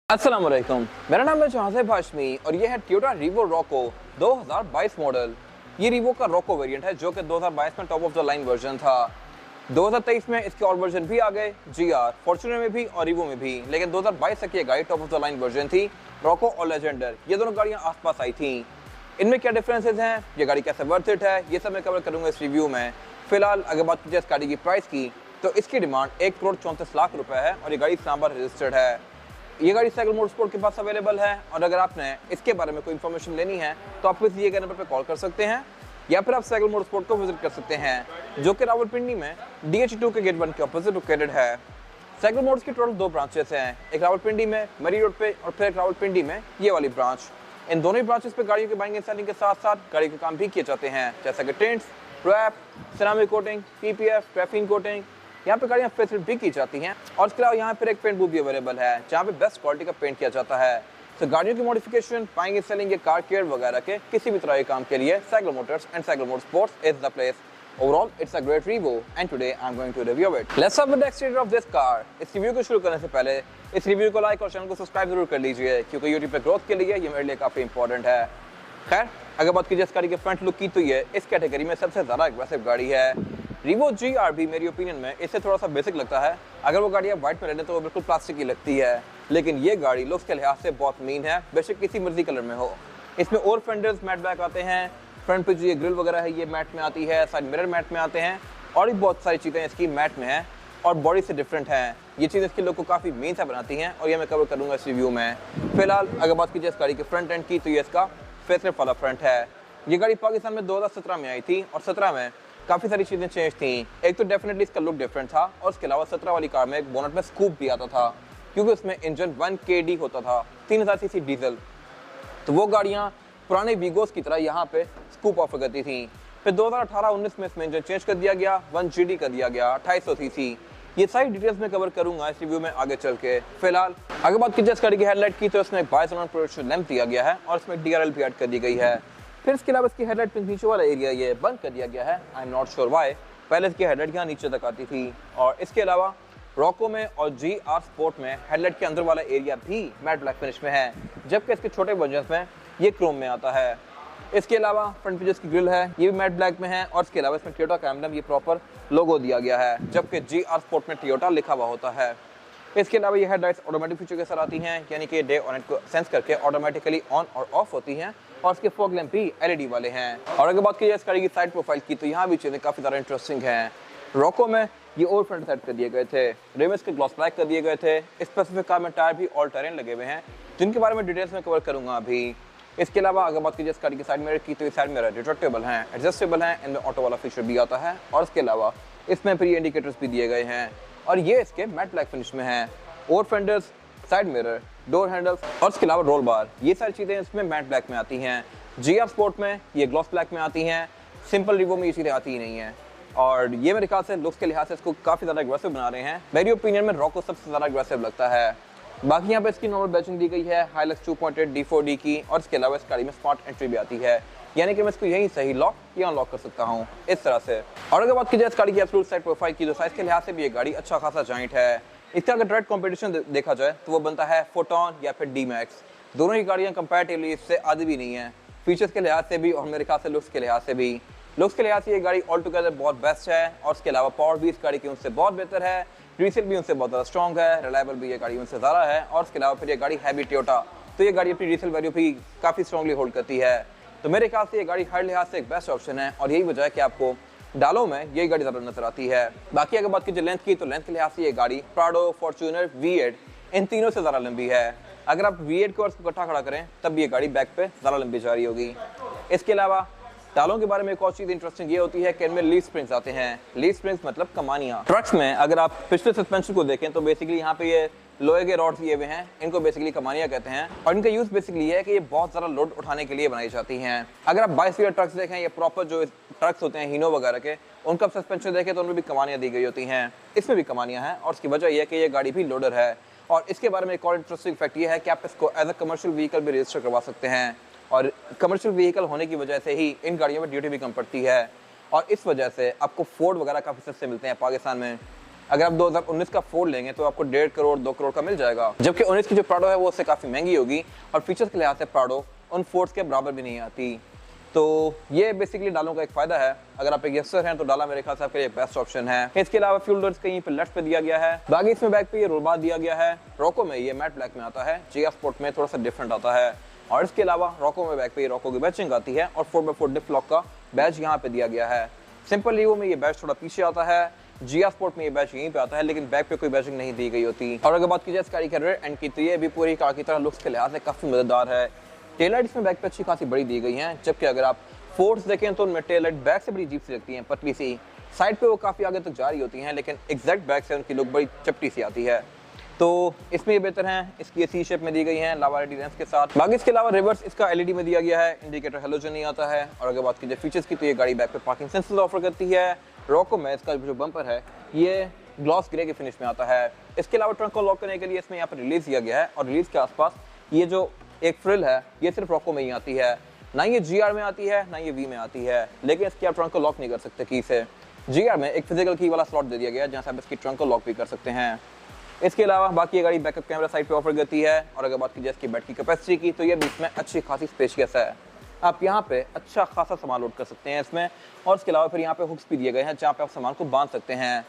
अस्सलाम वालेकुम, मेरा नाम है जहाज़ेब हाशमी और ये है टोयोटा रीवो रॉको 2022 मॉडल। ये रीवो का रॉको वेरिएंट है जो कि 2022 में top of the line version था। 2023 में इसके और वर्जन भी आ गए, जीआर, फॉर्च्यूनर में भी और रीवो में भी, लेकिन 2022 तक ये गाड़ी top of the line version थी। रॉको और लेजेंडर ये दोनों गाड़ियाँ आसपास आई थी। इनमें क्या डिफरेंसेस हैं, ये गाड़ी कैसे वर्थ इट है, ये सब मैं कवर करूँगा इस रिव्यू में। फिलहाल अगर बात की जाए इस गाड़ी की प्राइस की तो इसकी डिमांड 1,34,00,000 रुपये है और ये गाड़ी इस्लामाबाद रजिस्टर्ड है। ये गाड़ी साइकिल मोटरस्पोर्ट के पास अवेलेबल है और अगर आपने इसके बारे में कोई इन्फॉर्मेशन लेनी है तो आप इस दिए गए नंबर पर कॉल कर सकते हैं या फिर आप साइकिल मोटरस्पोर्ट को विजिट कर सकते हैं जो कि रावलपिंडी में DH2 के गेट 1 के ऑपोजिट लोकेटेड है। साइकिल मोटर्स की टोटल 2 ब्रांचेस हैं, एक रावलपिंडी में मरी रोड पे और फिर एक रावलपिंडी में ये वाली ब्रांच। इन दोनों ही ब्रांचेस पे गाड़ियों के बाइंग एंड सेलिंग के साथ साथ गाड़ी के काम भी किए जाते हैं, जैसे कि tints, wrap, ceramic coating, PPF, graphene coating. यहाँ पे गाड़ियाँ फेसिल भी की जाती हैं और इसके अलावा यहाँ पर एक पेंट बूथ भी अवेलेबल है जहाँ पे बेस्ट क्वालिटी का पेंट किया जाता है। तो गाड़ियों की मॉडिफिकेशन, बाइंग एंड सेलिंग या कार केयर वगैरह के किसी भी तरह के काम के लिए cycle Motors and cycle motorsports is the place. Overall, it's a great Revo, and today I'm going to review it. Let's start with the exterior of this car. इस रिव्यू को शुरू करने से पहले इस रिव्यू को लाइक और channel को सब्सक्राइब जरूर कर लीजिए क्योंकि YouTube पे ग्रोथ के लिए ये मेरे लिए काफी इंपॉर्टेंट है। खैर, अगर बात की जाए इस गाड़ी के फ्रंट लुक की तो ये इस कैटेगरी में सबसे ज़्यादा एग्रेसिव गाड़ी है। Revo GR भी मेरी ओपिनियन में इससे थोड़ा सा बेसिक लगता है। अगर वो गाड़ी आप व्हाइट में लें तो वो बिल्कुल प्लास्टिक की लगती है, लेकिन ये गाड़ी लुक्स के लिहाज से बहुत मीन है, बेशक किसी मर्जी कलर में हो। इसमें और फेंडर्स मैट ब्लैक आते हैं, फ्रंट पे जो ये ग्रिल वगैरह है ये मैट में आती है, साइड मिरर मैट में आते हैं और भी बहुत सारी चीज़ें इसकी मैट में हैं और बॉडी से डिफरेंट हैं। ये चीज़ इसके लुक को काफ़ी मेन सा बनाती हैं और ये मैं कवर करूँगा इस रिव्यू में। फिलहाल अगर बात की जाए इस गाड़ी के फ्रंट एंड की तो ये इसका फेसलिफ्ट वाला फ्रंट है। ये गाड़ी पाकिस्तान में 2017 में आई थी और 17 में काफ़ी सारी चीज़ें चेंज थी। एक तो डेफिनेटली इसका लुक डिफरेंट था और उसके अलावा 17 वाली कार में एक बोनट में स्कूप भी आता था क्योंकि उसमें इंजन 1 KD होता था, 3000 cc डीजल। तो वो गाड़ियाँ पुराने वीगोस की तरह यहाँ पे स्कूप ऑफर करती थी। फिर 2018-19 में इसमें इंजन चेंज कर दिया गया, 1 GD कर दिया गया, 250 cc। ये सारी डिटेल्स में कवर करूंगा इस रिव्यू में आगे चल के। फिलहाल अगर बात की जाए इस गाड़ी की हेडलाइट की तो इसमें 22 प्रोडक्शन लैंप दिया गया है और इसमें DRL भी ऐड कर दी गई है। फिर इसके अलावा इसकी हेडलाइट पे नीचे वाला एरिया ये बंद कर दिया गया है, I am not sure why. पहले इसकी हेडलाइट यहाँ नीचे तक आती थी और इसके अलावा रॉको में और GR स्पोर्ट में हेडलाइट के अंदर वाला एरिया भी मैट ब्लैक फिनिश में है, जबकि इसके छोटे वर्जन में ये क्रोम में आता है। इसके अलावा फ्रंट पे जो इसकी ग्रिल है ये भी मैट ब्लैक में है और इसके अलावा इसमें टोयोटा का एम्ब्लम ये प्रॉपर लोगो दिया गया है, जबकि GR स्पोर्ट में टोयोटा लिखा हुआ होता है। इसके अलावा ये हेडलाइट्स ऑटोमेटिक फीचर के साथ आती हैं, यानी कि डे और नाइट को सेंस करके ऑटोमेटिकली ऑन और ऑफ होती हैं और इसके फॉग लैंप भी LED वाले हैं। और अगर बात की जाए इस गाड़ी की साइड प्रोफाइल की तो यहाँ भी चीज़ें काफ़ी ज़्यादा इंटरेस्टिंग हैं। रॉको में ये और फ्रंट साइड कर दिए गए थे, रिम्स के ग्लॉस ब्लैक कर दिए गए थे। स्पेसिफिक कार में टायर भी ऑल टेरेन लगे हुए हैं जिनके बारे में डिटेल्स में कवर करूँगा अभी। इसके अलावा अगर बात की जाए इस गाड़ी के साइड मिरर की तो ये साइड मिरर रिट्रैक्टेबल हैं, एडजस्टेबल हैं, इनमें ऑटो वाला फीचर भी आता है और इसके अलावा इसमें प्री इंडिकेटर्स भी दिए गए हैं और ये इसके मैट ब्लैक फिनिश में हैं। और fenders, side mirror, door handles और इसके अलावा रोल बार, ये सारी चीज़ें इसमें मैट ब्लैक में आती हैं। GR स्पोर्ट में ये ग्लॉस ब्लैक में आती हैं, सिंपल रिवो में ये चीज़ें आती ही नहीं हैं और ये मेरे ख्याल से लुक्स के लिहाज से इसको काफ़ी ज़्यादा एग्रेसिव बना रहे हैं। मेरी ओपिनियन में रॉको सबसे ज़्यादा एग्रेसिव लगता है। बाकी यहाँ पे इसकी नॉर्मल बैचिंग दी गई है हाइलक्स 2.8 D4D की और इसके अलावा इस गाड़ी में स्मार्ट एंट्री भी आती है, यानी कि मैं इसको यहीं सही लॉक या अनलॉक कर सकता हूँ इस तरह से। और अगर बात की जाए इस गाड़ी की एब्सोल्यूट साइड प्रोफाइल की तो साइज के लिहाज से भी ये गाड़ी अच्छा खासा जॉइंट है। इसका अगर डायरेक्ट कॉम्पिटिशन देखा जाए तो वो बनता है फोटॉन या फिर D-Max। दोनों ही गाड़ियाँ कंपैरेटिवली इससे आधी भी नहीं है, फीचर्स के लिहाज से भी और मेरे ख्याल से लुक्स के लिहाज से भी। लुक्स के लिहाज से ये गाड़ी ऑल टुगेदर बहुत बेस्ट है और इसके अलावा पावर भी इस गाड़ी की उनसे बहुत बेहतर है, रीसेल भी उनसे बहुत ज़्यादा स्ट्रॉन्ग है, रिलायबल भी ये गाड़ी उनसे ज़्यादा है और इसके अलावा फिर ये गाड़ी है भी टोयोटा, तो ये गाड़ी अपनी रीसेल वैल्यू भी काफ़ी स्ट्रॉन्गली होल्ड करती है। तो मेरे ख्याल से ये गाड़ी हर लिहाज से एक बेस्ट ऑप्शन है और यही वजह है कि आपको डालो में यही गाड़ी ज़्यादा नजर आती है। बाकी अगर बात कीजिए लेंथ की तो लेंथ के लिहाज से ये गाड़ी प्राडो, फॉर्च्यूनर, V8 इन तीनों से ज़्यादा लंबी है। अगर आप V8 को और इसको इकट्ठा खड़ा करें तब भी ये गाड़ी बैक पे ज़्यादा लंबी जा रही होगी। इसके अलावा डालों के बारे में एक और चीज़ इंटरेस्टिंग ये होती है कि इनमें लीफ स्प्रिंग्स आते हैं। लीफ स्प्रिंग्स मतलब कमानियाँ। ट्रक्स में अगर आप पिछले सस्पेंशन को देखें तो बेसिकली यहाँ पे ये लोहे के रॉड्स दिए हुए हैं, इनको बेसिकली कमानियाँ कहते हैं और इनका यूज़ बेसिकली है कि ये बहुत ज़्यादा लोड उठाने के लिए बनाई जाती हैं। अगर आप 22 व्हीलर ट्रक्स देखें या प्रॉपर जो ट्रक्स होते हैं हीनो वगैरह के, उनका सस्पेंशन देखें तो उनमें भी कमानियाँ दी गई होती हैं, इसमें भी कमानियाँ हैं और उसकी वजह यह है कि ये गाड़ी भी लोडर है। और इसके बारे में एक और इंटरेस्टिंग फैक्ट ये है कि आप इसको एज अ कमर्शियल व्हीकल भी रजिस्टर करवा सकते हैं और कमर्शियल व्हीकल होने की वजह से ही इन गाड़ियों में ड्यूटी भी कम पड़ती है और इस वजह से आपको फोर्ड वगैरह काफ़ी सस्ते मिलते हैं पाकिस्तान में। अगर आप 2019 का फोर्ड लेंगे तो आपको 1.5 करोड़ 2 करोड़ का मिल जाएगा, जबकि 19 की जो प्राडो है वो उससे काफ़ी महंगी होगी और फीचर्स के लिहाज से प्राडो उन फोर्ड्स के बराबर भी नहीं आती। तो ये बेसिकली डालों का एक फ़ायदा है। अगर आप एक यंगस्टर हैं तो डाला मेरे ख्याल से आपके लिए बेस्ट ऑप्शन है। इसके अलावा फ्यूल डोर्स कहीं पे लेफ्ट पे दिया गया है, बाकी इसमें बैक पे ये रोल बार दिया गया है। रॉको में ये मैट ब्लैक में आता है, GR स्पोर्ट में थोड़ा सा डिफरेंट आता है। और इसके अलावा रॉको में बैक पे रॉको की बैचिंग आती है और 4x4 डिफ लॉक का बैच यहाँ पे दिया गया है। सिंपल लीवो में ये बैच थोड़ा पीछे आता है, GR स्पोर्ट में ये बैच यहीं पे आता है, लेकिन बैक पे कोई बैचिंग नहीं दी गई होती। और अगर बात की जाए इस गाड़ी के रेयर एंड की तो ये भी पूरी कार की तरह लुक्स के लिहाज से काफ़ी मजेदार है। टेल लाइट इसमें बैक पे अच्छी खासी बड़ी दी गई है, जबकि अगर आप फोर्ड्स देखें तो उनमें टेल लाइट बैक से बड़ी अजीब सी लगती है, पतली सी। साइड पे वो काफ़ी आगे तक जा रही होती हैं, लेकिन एग्जैक्ट बैक से उनकी लुक बड़ी चपटी सी आती है। तो इसमें ये बेहतर है, इसकी सी शेप में दी गई है लावारिटी लेंस के साथ। बाकी इसके अलावा रिवर्स इसका LED में दिया गया है, इंडिकेटर हेलोजन नहीं आता है। और अगर बात की जाए फीचर्स की तो ये गाड़ी बैक पे पार्किंग सेंसर्स ऑफर करती है। रॉको में इसका जो बम्पर है ये ग्लॉस ग्रे के फिनिश में आता है। इसके अलावा ट्रंक को लॉक करने के लिए इसमें यहाँ पर रिलीज दिया गया है और रिलीज के आसपास ये जो एक फ्रिल है ये सिर्फ रॉको में ही आती है, ना ये GR में आती है ना ये V में आती है। लेकिन इसके आप ट्रंक को लॉक नहीं कर सकते की से। GR में एक फिजिकल की वाला स्लॉट दे दिया गया है जहाँ से आप इसकी ट्रंक को लॉक भी कर सकते हैं। इसके अलावा बाकी ये गाड़ी बैकअप कैमरा साइड पे ऑफर करती है। और अगर बात की जाए इसकी बैटरी कैपेसिटी की तो ये बीच में अच्छी खासी स्पेशियस है, आप यहाँ पे अच्छा खासा सामान लोड कर सकते हैं इसमें। और इसके अलावा फिर यहाँ पे हुक्स भी दिए गए हैं जहाँ पे आप सामान को बांध सकते हैं।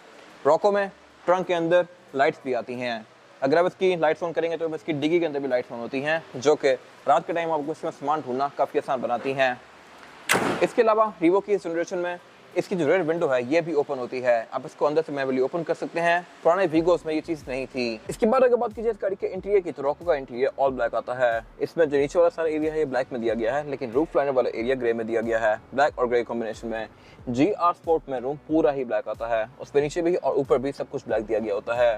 रॉको में ट्रंक के अंदर लाइट्स भी आती हैं, अगर आप इसकी लाइट्स ऑन करेंगे तो इसकी डिग्गी के अंदर भी लाइट्स ऑन होती हैं, जो कि रात के टाइम आपको इसमें सामान ढूंढना काफ़ी आसान बनाती हैं। इसके अलावा रीवो की जनरेशन में इसकी जो रेयर विंडो है ये भी ओपन होती है, आप इसको अंदर से मैनुअली ओपन कर सकते हैं। पुराने वीगोस में ये चीज़ नहीं थी। इसके बाद अगर बात कीजिए इस गाड़ी के इंटीरियर की तो रॉको का इंटीरियर ऑल ब्लैक आता है। इसमें जो नीचे वाला सारा एरिया है ये ब्लैक में दिया गया है, लेकिन रूफ लाइनर वाला एरिया ग्रे में दिया गया है। ब्लैक और ग्रे कॉम्बिनेशन में GR स्पोर्ट में रूम पूरा ही ब्लैक आता है, उस पर नीचे भी और ऊपर भी सब कुछ ब्लैक दिया गया होता है।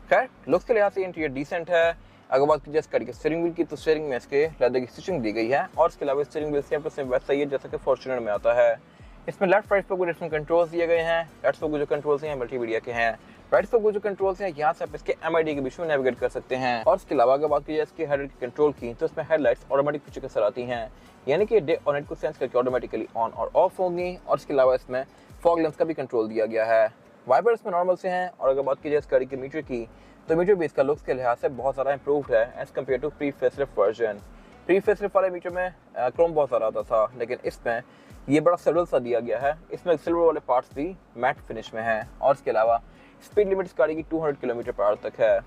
खैर लुक्स के लिहाज से इंटीरियर डिसेंट है। अगर बात की जाए इस गाड़ी के स्टीयरिंग व्हील की तो स्टीयरिंग में इसके लेदर की स्टिचिंग दी गई है और इसके अलावा steering wheel same to same वैसा ही है जैसा कि फॉर्च्यूनर में आता है। इसमें लेफ्ट राइट फोक डिफरेंट कंट्रोल्स दिए गए हैं। लेफ्ट फोक जो कंट्रोल्स हैं मल्टीमीडिया के हैं, राइट फोक जो कंट्रोल्स हैं यहाँ से आप इसके MID के बीच में नेविगेट कर सकते हैं। और इसके अलावा अगर बात की जाए इसके हेडलाइट की कंट्रोल की तो इसमें हेडलाइट्स ऑटोमेटिक फीचर के साथ आती हैं, यानी कि डे और नाइट को सेंस करके ऑटोमेटिकली ऑन और ऑफ होंगी। और इसके अलावा इसमें फॉग लेंस का भी कंट्रोल दिया गया है। वाइपर इसमें नॉर्मल से हैं। और अगर बात की जाए इस गाड़ी के मीटर की तो मीटर भी इसका लुक्स के लिहाज से बहुत ज़्यादा इंप्रूव्ड है as compared to pre facelift version. Pre facelift वाले मीटर में क्रोम बहुत ज़्यादा आता था, लेकिन इसमें ये बड़ा सटल सा दिया गया है। इसमें सिल्वर वाले पार्ट्स भी मैट फिनिश में हैं। और इसके अलावा स्पीड लिमिट इस गाड़ी की 200 किलोमीटर पर आवर तक है।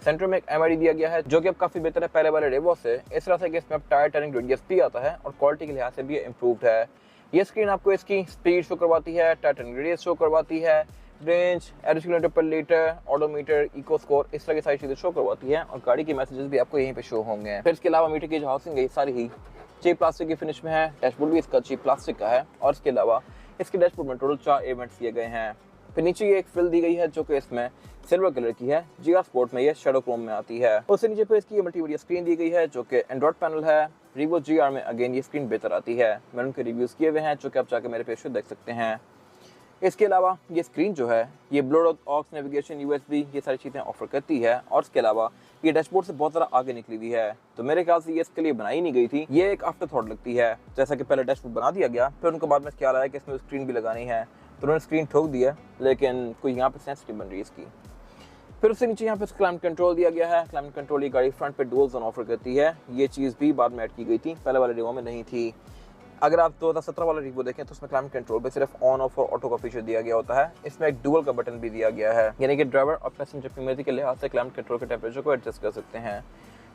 सेंटर में एक MID दिया गया है जो कि अब काफ़ी बेहतर है पहले वाले रेवो से, इस तरह से कि इसमें अब टायर टर्निंग रेडियस भी आता है और क्वालिटी के लिहाज से भी इम्प्रूव्ड है। ये स्क्रीन आपको इसकी स्पीड शो करवाती है, टायर टर्निंग रेडियस शो करवाती है, रेंज, एवरेज किलोमीटर पर लीटर, ऑडोमीटर, इको स्कोर, इस तरह की सारी चीज़ें शो करवाती है और गाड़ी के मैसेजेस भी आपको यहीं पे शो होंगे। फिर इसके अलावा मीटर की जो हाउसिंग है सारी ही चीप प्लास्टिक की फिनिश में है। डैशबोर्ड भी इसका चीप प्लास्टिक का है। और इसके अलावा इसके डैशबोर्ड में टोटल 4 इवेंट्स दिए गए हैं। फिर नीचे ये एक फ्रिल दी गई है जो कि इसमें सिल्वर कलर की है, GR स्पोर्ट में ये शेडो क्रोम में आती है। उससे नीचे पे इसकी मल्टीमीडिया स्क्रीन दी गई है जो कि एंड्रॉइड पैनल है। रीवो GR में अगेन ये स्क्रीन बेहतर आती है, मैंने उनके रिव्यूज़ किए हुए हैं जो कि आप जाकर मेरे पेज पे देख सकते हैं। इसके अलावा ये स्क्रीन जो है ये ब्लूटूथ, ऑक्स, नेविगेशन, USB ये सारी चीज़ें ऑफर करती है। और इसके अलावा ये डैशबोर्ड से बहुत ज़्यादा आगे निकली हुई है, तो मेरे ख्याल से ये इसके लिए बनाई नहीं गई थी, ये एक आफ्टर थॉट लगती है। जैसा कि पहले डैशबोर्ड बना दिया गया, फिर उनको बाद में ख्याल आया कि इसमें स्क्रीन भी लगानी है, तो उन्होंने स्क्रीन ठोक दिया, लेकिन कोई यहाँ पर सेंसिटिव बन रही है इसकी। फिर उससे नीचे यहाँ पे क्लाइमेट कंट्रोल दिया गया है। क्लाइमेट कंट्रोल ये गाड़ी फ्रंट पे डुअल जोन ऑफर करती है, ये चीज़ भी बाद में ऐड की गई थी, पहले वाले रिवो में नहीं थी। अगर आप 2017 वाला रिव्यू देखें तो उसमें क्लाइमेट कंट्रोल पे सिर्फ ऑन ऑफ और ऑटो का फीचर दिया गया होता है। इसमें एक डुअल का बटन भी दिया गया है, यानी कि ड्राइवर और पैसेंजर की मर्जी के लिहाज से क्लाइमेट कंट्रोल के टेम्परेचर को एडजस्ट कर सकते हैं।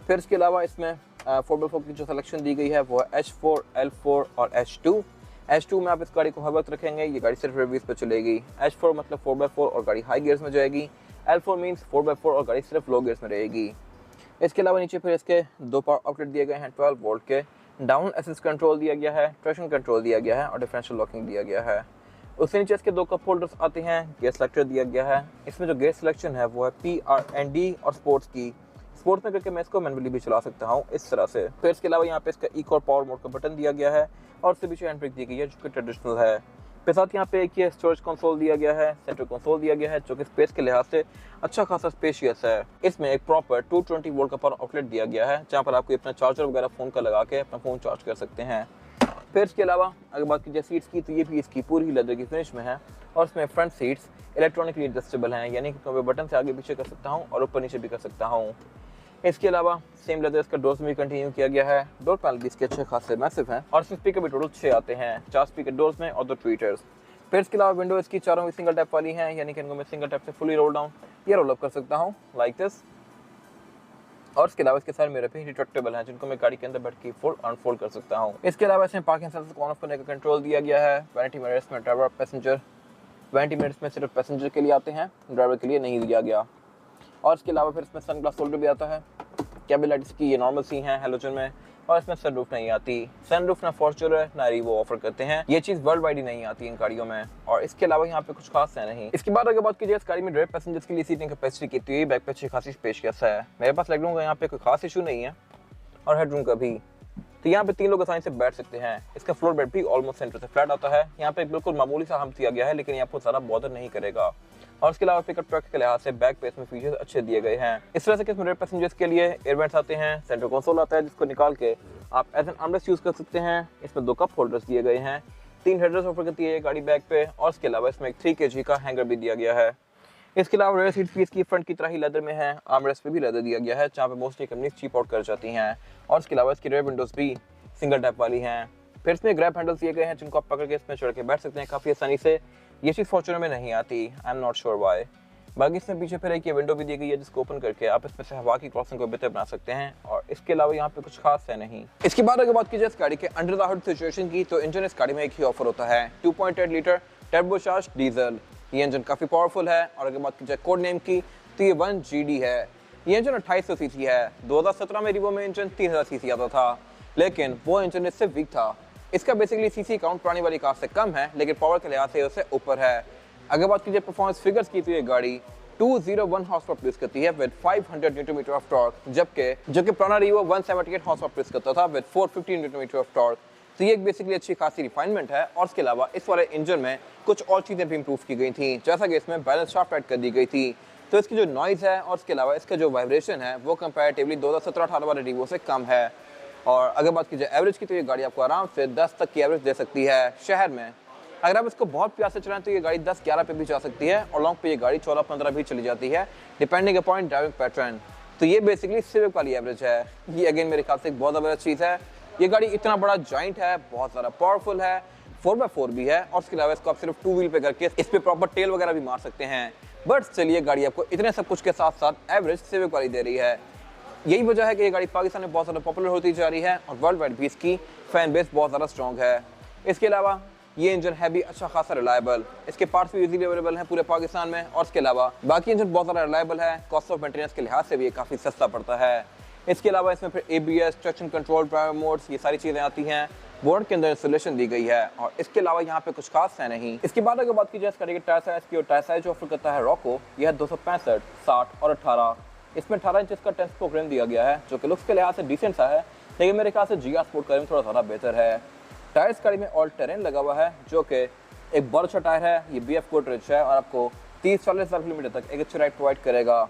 फिर इसके अलावा इसमें 4x4 की जो सिलेक्शन दी गई है वो है H4, L4 और H2। H2 में आप इस गाड़ी को हर वक्त रखेंगे, ये गाड़ी सिर्फ रिव्यूज पे चलेगी। H4 मतलब 4x4 और गाड़ी हाई गियर्स में जाएगी। L4 मीन्स 4x4 और गाड़ी सिर्फ लो गियर्स में रहेगी। इसके अलावा नीचे फिर इसके 2 पावर आउटलेट दिए गए हैं 12 वोल्ट के, डाउन असिस्ट कंट्रोल दिया गया है, ट्रैक्शन कंट्रोल दिया गया है और डिफरेंशियल लॉकिंग दिया गया है। उससे नीचे इसके 2 कप होल्डर्स आते हैं, गियर सेलेक्टर दिया गया है। इसमें जो गियर सिलेक्शन है वो है PRND और स्पोर्ट्स की। स्पोर्ट्स में करके मैं इसको मैनुअली भी चला सकता हूँ इस तरह से। फिर इसके अलावा यहाँ पे इसका इको और पावर मोड का बटन दिया गया है और उससे पीछे हैंड ब्रेक दी गई है जो कि ट्रेडिशनल है। फिर साथ यहाँ पे एक ये स्टोरेज कंसोल दिया गया है, सेंटर कंसोल दिया गया है जो कि स्पेस के लिहाज से अच्छा खासा स्पेशियस है। इसमें एक प्रॉपर 220 वोल्ट का पावर आउटलेट दिया गया है जहाँ पर आपको अपना चार्जर वगैरह फ़ोन का लगा के अपना फ़ोन चार्ज कर सकते हैं। फिर इसके अलावा अगर बात की जाए सीट्स की, तो ये भी इसकी पूरी लेदर की फिनिश में है और इसमें फ्रंट सीट्स इलेक्ट्रॉनिकली एडजस्टेबल हैं, यानी कि मैं बटन से आगे पीछे कर सकता हूँ और ऊपर नीचे भी कर सकता हूँ। इसके अलावा सेम लेदर इसका डोर्स में भी कंटिन्यू किया गया है। डोर पैनल भी इसके अच्छे खासे मैसिव हैं और इसमें स्पीकर भी टोटल 6 आते हैं, 4 स्पीकर डोर्स में और 2 ट्वीटर्स। फिर इसके अलावा विंडो इसकी चारों भी सिंगल टैप वाली हैं, यानी कि इनको मैं सिंगल टैप से फुली रोल डाउन या रोल अप कर सकता हूँ लाइक दिस। और इसके अलावा इसके सारे मेरे पे रिट्रैक्टेबल हैं, जिनको मैं गाड़ी के अंदर बैठ के फोल्ड अनफोल्ड कर सकता हूँ। इसके अलावा इसमें पार्किंग सेंसर को ऑन ऑफ करने का कंट्रोल दिया गया है। वैनिटी मिरर्स में ड्राइवर पैसेंजर, वैनिटी मिरर्स में सिर्फ पैसेंजर के लिए आते हैं, ड्राइवर के लिए नहीं दिया गया। और इसके अलावा फिर इसमें सनग्लास होल्डर भी आता है। कैबिन लाइट्स की ये नॉर्मल सी हैं हैलोजन में, और इसमें सनरूफ नहीं आती। सनरूफ ना फॉर्च्यूनर ना रीवो ऑफर करते हैं, ये चीज़ वर्ल्ड वाइड ही नहीं आती इन गाड़ियों में। और इसके अलावा यहाँ पे कुछ खास है नहीं। इसके बाद अगर बात कीजिए इस गाड़ी में ड्राइवर पैसेंजर्स के लिए सीटिंग कैपेसिटी कितनी है, बैक पे अच्छी खासी पेशकश है। मेरे पास लेग रूम का यहाँ पे कोई खास इशू नहीं है और हेडरूम का भी, तो यहाँ पे 3 लोग आसानी से बैठ सकते हैं। इसका फ्लोर बेड भी ऑलमोस्ट सेंटर से फ्लैट आता है। यहाँ पे बिल्कुल मामूली सा हम दिया गया है, लेकिन ये आपको ज़्यादा बॉदर नहीं करेगा। और इसके अलावा पिकअप ट्रक के लिहाज से बैक पे इसमें फीचर्स अच्छे दिए गए हैं। इस तरह से इसमें रेयर पैसेंजर्स के लिए एयरवेंट्स आते हैं, सेंटर कंसोल आता है जिसको निकाल के आप एज एन आर्मरेस्ट यूज कर सकते हैं। इसमें 2 कप होल्डर्स दिए गए हैं, 3 हेडर्स ऑफर करती है ये गाड़ी बैक पे, और इसके अलावा इसमें एक 3 kg का हैंगर भी दिया गया है। इसके अलावा रेयर सीट पीस की फ्रंट की तरह ही लेदर में है, आर्मरेस्ट पे भी लेदर दिया गया है, जहाँ पे मोस्टली कंपनीज चीप आउट कर जाती हैं। और इसके अलावा इसकी रेयर विंडोज भी सिंगल टैप वाली हैं। फिर इसमें ग्रैब हैंडल्स दिए गए हैं, जिनको आप पकड़ के इसमें चढ़ के बैठ सकते हैं काफ़ी आसानी से। ये चीज़ फॉर्च्यूनर में नहीं आती, I am not sure why. बाकी इसमें पीछे फिर एक ये विंडो भी दी गई है, जिसको ओपन करके आप इसमें से हवा की क्रॉसिंग को बेहतर बना सकते हैं। और इसके अलावा यहाँ पे कुछ खास है नहीं। इसके बाद अगर बात कीजिए इस गाड़ी के अंडर द हुड सिचुएशन की, तो इंजन इस गाड़ी में एक ही ऑफर होता है, 2.8 लीटर टर्बोचार्ज डीजल। ये इंजन काफ़ी पावरफुल है। और अगर बात की जाए कोड नेम की, तो ये 1GD है। ये इंजन 2800 सीसी है। 2017 में रिवो में इंजन 3000 सीसी आता था, लेकिन वो इंजन इससे वीक था। इसका बेसिकली सीसी काउंट पुरानी वाली कार से कम है, लेकिन पावर के लिहाज से उससे ऊपर है। अगर बात कीजिए परफॉर्मेंस फिगर्स की, तो ये गाड़ी 201 हॉर्स पावर प्रोड्यूस करती है with 500 newton meter of torque, जबकि पुराना रिवो 178 हॉर्स पावर प्रोड्यूस करता था with 450 newton meter of torque. तो ये एक बेसिकली अच्छी खासी रिफाइनमेंट है। और इसके अलावा इस वाले इंजन में कुछ और चीज़ें भी इंप्रूव की गई थी, जैसा कि इसमें बैलेंस शाफ्ट ऐड कर दी गई थी। तो इसकी जो नॉइज़ है और इसके अलावा इसका जो वाइब्रेशन है, वो कंपैरेटिवली 2017-18 वाले रिवो से कम है। और अगर बात की जाए एवरेज की, तो ये गाड़ी आपको आराम से 10 तक की एवरेज दे सकती है शहर में। अगर आप इसको बहुत प्यार से चलाएं तो ये गाड़ी 10-11 पे भी जा सकती है, और लॉन्ग पे ये गाड़ी 14-15 भी चली जाती है, डिपेंडिंग अपॉन ड्राइविंग पैटर्न। तो ये बेसिकली सिविक वाली एवरेज है। ये अगेन मेरे ख्याल से एक बहुत ज़बरदस्त चीज़ है। ये गाड़ी इतना बड़ा जॉइंट है, बहुत ज़्यादा पावरफुल है, 4x4 भी है, और इसके अलावा इसको आप सिर्फ 2 व्हील पे करके इस पर प्रॉपर टेल वगैरह भी मार सकते हैं। बट चलिए, गाड़ी आपको इतने सब कुछ के साथ साथ एवरेज सिविक वाली दे रही है। यही वजह है कि ये गाड़ी पाकिस्तान में बहुत ज़्यादा पॉपुलर होती जा रही है, और वर्ल्ड वाइड भी इसकी फैन बेस बहुत ज़्यादा स्ट्रॉन्ग है। इसके अलावा ये इंजन है भी अच्छा खासा रिलायबल, इसके पार्ट्स भी इजीली अवेलेबल हैं पूरे पाकिस्तान में। और इसके अलावा बाकी इंजन बहुत ज़्यादा रिलायबल है, कॉस्ट ऑफ मेंटेनेंस के लिहाज से भी ये काफ़ी सस्ता पड़ता है। इसके अलावा इसमें फिर ABS, traction control, driver modes, ये सारी चीज़ें आती हैं। बोर्ड के अंदर इंस्टॉलेशन दी गई है, और इसके अलावा यहाँ पे कुछ खास है नहीं। इसके बाद अगर बात की जाए इस गाड़ी के टायर साइज की, और टायर साइज जो ऑफर करता है रॉको, यह है 265, 60 और 18। इसमें 18 इंच का 10 स्पोक रिम दिया गया है, जो कि लुक्स के लिहाज से डिसेंट सा है, लेकिन मेरे ख्याल से GR स्पोर्ट का रिम थोड़ा ज़्यादा बेहतर है। टायर्स गाड़ी में ऑल टेरेन लगा हुआ है, जो कि एक बहुत अच्छा टायर है। ये BF कोड रिच है, और आपको 30-40 हज़ार किलोमीटर तक एक अच्छी राइड प्रोवाइड करेगा।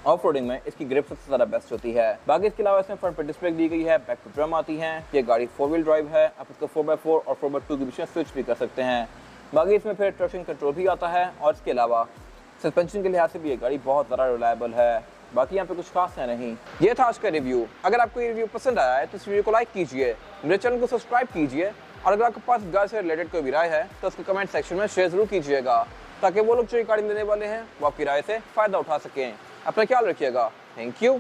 ऑफ रोडिंग में इसकी ग्रिप सबसे ज़्यादा बेस्ट होती है। बाकी इसके अलावा इसमें फ्रंट पे डिस्प्ले दी गई है, बैक पे ड्रम आती हैं। ये गाड़ी 4 व्हील ड्राइव है, आप इसको 4x4 और 4x2 के बीच में स्विच भी कर सकते हैं। बाकी इसमें फिर ट्रैक्शन कंट्रोल भी आता है, और इसके अलावा सस्पेंशन के लिहाज से भी ये गाड़ी बहुत ज़्यादा रिलायबल है। बाकी यहाँ पे कुछ खास है नहीं। ये था आज का रिव्यू। अगर आपको ये रिव्यू पसंद आया है तो इस वीडियो को लाइक कीजिए, मेरे चैनल को सब्सक्राइब कीजिए, और अगर आपके पास गाड़ी से रिलेटेड कोई भी राय है तो उसको कमेंट सेक्शन में शेयर जरूर कीजिएगा, ताकि वो लोग जो ये गाड़ी लेने वाले हैं वो आपकी राय से फ़ायदा उठा सकें। अपना ख्याल रखिएगा। Thank you.